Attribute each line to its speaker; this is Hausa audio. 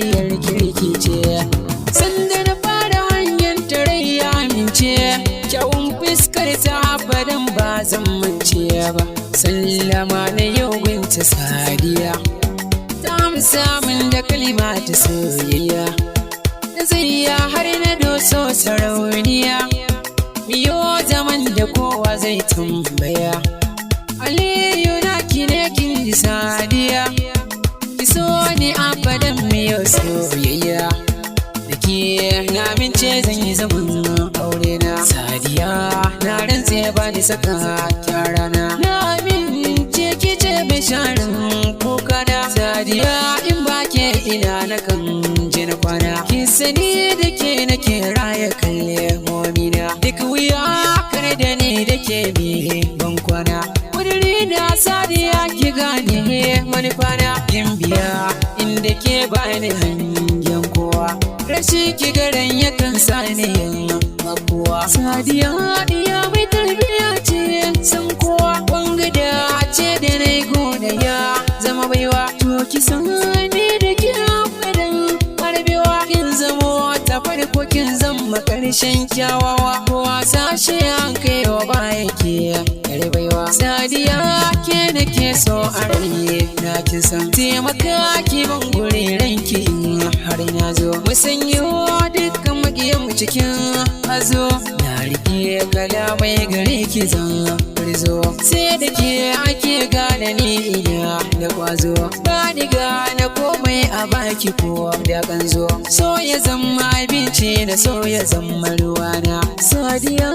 Speaker 1: diyar kirki ce. Sanda na fara hanyar tarayya amince, kyawun fuskar ta abadan ba zan mance ba. Sallama na yau gunta Sadiya, ta amsa min da kalma ta soyayya. Na zayya har na doso sarauniya, biyo zaman da kowa zai tambaya. Aliyu na kine kin ji Sadiya, ki so ni abadan miyo soyayya. Da ke na mince zan yi zaman aure na. Sadiya na rantse ba ni saka kyarana, na mince ki ce bisharin kokana. Sadiya in ba ke ina na kan ji na kwana, ki sani da ke nake raya kalle momina. Duk wuya kar da ni da ke bi ban kwana, na Sadiya ki gane manufana. Kin biya inda ke bani hangen kowa, rashi ki garan yakan sani yin makuwa. Sadiya diya mai tarbiya ce san kowa, wanga da ce da na yi gona ya zama baiwa. To ki sani da ki abadan harbewa, kin zamo ta farko kin zama karshen kyawawa. Wasa shi an kai wa baya ke baiwa. Sadiya ke da ke so a raye na kin san, taimaka ki ban gure ranki har na zo. Musanyo dukkan magiyan mu cikin hazo, na rike kalamai gare ki zan rizo. Sai da ke ake gane ni ina da kwazo, ba ni gane komai a baki ko da kanzo. So ya zama abinci na so ya zama ruwana. Sadiya